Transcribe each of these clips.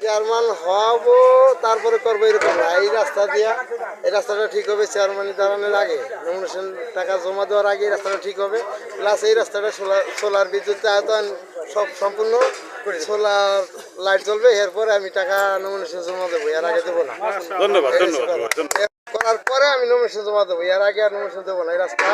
Chairman হবো তারপরে করবো এরকম না। এই রাস্তা দিয়া এই রাস্তাটা ঠিক হবে চেয়ারম্যান দাঁড়ানোর আগে, নমিনেশন টাকা জমা দেওয়ার আগে এই রাস্তাটা ঠিক হবে। প্লাস এই রাস্তাটা সোলার বিদ্যুৎ আয়তন সব সম্পূর্ণ সোলার লাইট জ্বলবে। এরপরে আমি টাকা নমিনেশন জমা দেবো, এর আগে দেবো না। ধন্যবাদ ধন্যবাদ। করার পরে আমি নমিনেশন জমা দেবো, এর আগে আর নমিনেশন দেবো না। এই রাস্তা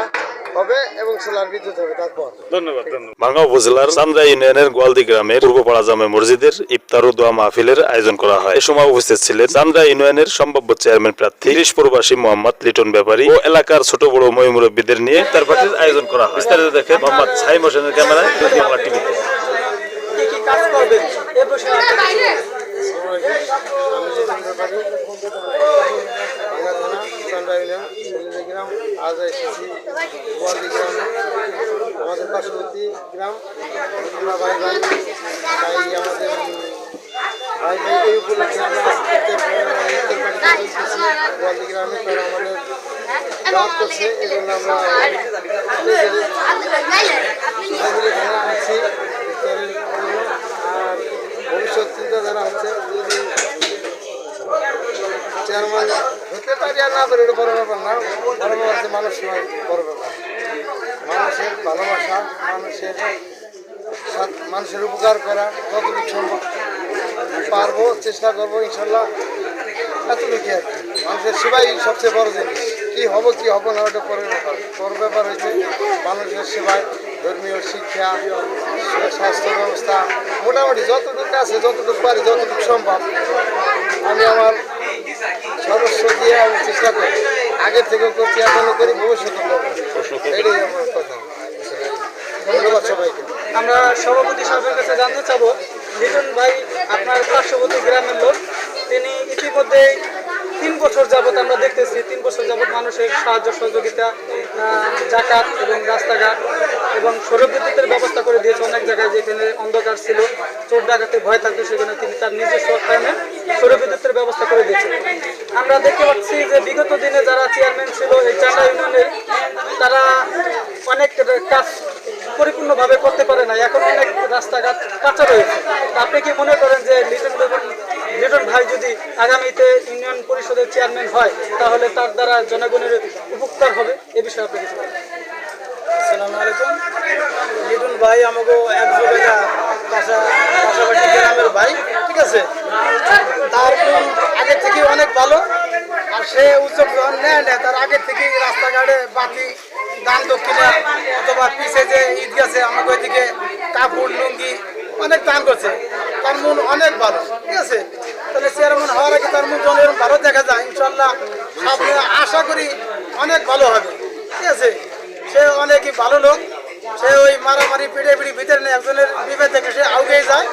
হবে এবং সোলার বিদ্যুৎ হবে তারপর। ধন্যবাদ ধন্যবাদ। ভাঙ্গা উপজেলার চান্দ্রা ইউনিয়নের গোয়ালদি গ্রামের পূর্বপাড়া জামে মসজিদের ইফতার ও দোয়া মাহফিলের আয়োজন করা হয়। এ সময় উপস্থিত ছিলেন চান্দ্রা ইউনিয়নের সম্ভাব্য চেয়ারম্যান প্রার্থী ত্রিশ প্রবাসী মোহাম্মদ লিটন ব্যাপারী ও এলাকার ছোট বড় মই মুরব্বীদের নিয়ে ইফতার পার্টির আয়োজন করা হয়। বিস্তারিত দেখেন মোহাম্মদ সাইম হোসেনের ক্যামেরায় বাংলা টিভিতে। কি কাজ করবেন এ প্রশ্নে গ্রাম আজ এসেছি গোয়ালদি গ্রামে, আমাদের পার্শ্ববর্তী গ্রাম। আমরা ভাই ভাই তাই আমাদের ভাই ভাই এই উপলক্ষে আমরা গোয়ালদি গ্রামে, তারা আমাদের দাওয়াত করছে। এই জন্য আমরা আছি। আর ভবিষ্যৎ চিন্তা যারা হচ্ছে, যদি চেয়ারম্যান হতে পারি আর না পারি এটা বড় ব্যাপার না। বড় ব্যাপার হচ্ছে মানুষ নয়, বড় ব্যাপার মানুষের ভালোবাসা, মানুষের উপকার করা। যতটুকু সম্ভব পারবো, চেষ্টা করবো ইনশাল্লাহ। এতটুকু আর কি। মানুষের সেবাই সবচেয়ে বড় জিনিস। কি হবো কি হবো না ওটা পরের ব্যাপার। বড় ব্যাপার হয়েছে মানুষের সেবায়, ধর্মীয় শিক্ষা, স্বাস্থ্য ব্যবস্থা, মোটামুটি যতটুকু আছে, যতটুকু পারি, যতটুকু সম্ভব আমি আমার সর্বস্ব দিয়ে আমি চেষ্টা করি। আগের থেকেও করছি, এখনও করি, ভবিষ্যতে করবো। এটাই আমার কথা। ধন্যবাদ সবাইকে। আমরা সভাপতি সাহেবের কাছে জানতে চাবো, লিটন ভাই আপনার পার্শ্ববর্তী গ্রামের লোক, তিনি ইতিমধ্যে 3 বছর যাবৎ আমরা দেখতেছি 3 বছর যাবৎ মানুষের সাহায্য সহযোগিতা, জাকাত এবং রাস্তাঘাট এবং সৌরবিদ্যুতের ব্যবস্থা করে দিয়েছে। অনেক জায়গায় যেখানে অন্ধকার ছিল, চোর ডাকাতের ভয় থাকতো, সেখানে তিনি তার নিজস্ব অর্থায়নে সৌরবিদ্যুতের ব্যবস্থা করে দিয়েছেন। আমরা দেখতে পাচ্ছি যে বিগত দিনে যারা চেয়ারম্যান ছিল এই চান্দ্রা ইউনিয়নের, তারা অনেক কাজ পরিপূর্ণভাবে করতে পারে না। এখন অনেক রাস্তাঘাট কাঁচা রয়েছে। আপনি কি মনে করেন যে লিটন ভাই যদি আগামীতে ইউনিয়ন পরিষদের চেয়ারম্যান হয়, তাহলে তার দ্বারা জনগণের উপকার হবে? এ বিষয়ে আপনি কিছু বলেন। আসসালামু আলাইকুম। লিটন ভাই আমাকে এক জায়গা পাশাপাশি গ্রামের ভাই, ঠিক আছে। তার আগে থেকে অনেক ভালো। আর সে উদ্যোগ যখন নেয় তার আগে থেকে রাস্তাঘাটে বাতি দান দক্ষিণা অথবা পিছে যে ঈদ গেছে আমাকে ওইদিকে কাপড় লুঙ্গি অনেক দান করছে। তার মন অনেক ভালো, ঠিক আছে। তাহলে চেয়ারম্যান হওয়ার আগে তার মন যখন এরকম ভালো দেখা যায়, ইনশাল্লাহ সামনে আশা করি অনেক ভালো হবে, ঠিক আছে। সে অনেকই ভালো লোক। সে ওই মারামারি পিড়ে ভিতরে নেই, একজনের বিপদ থেকে সে আউগেই যায়।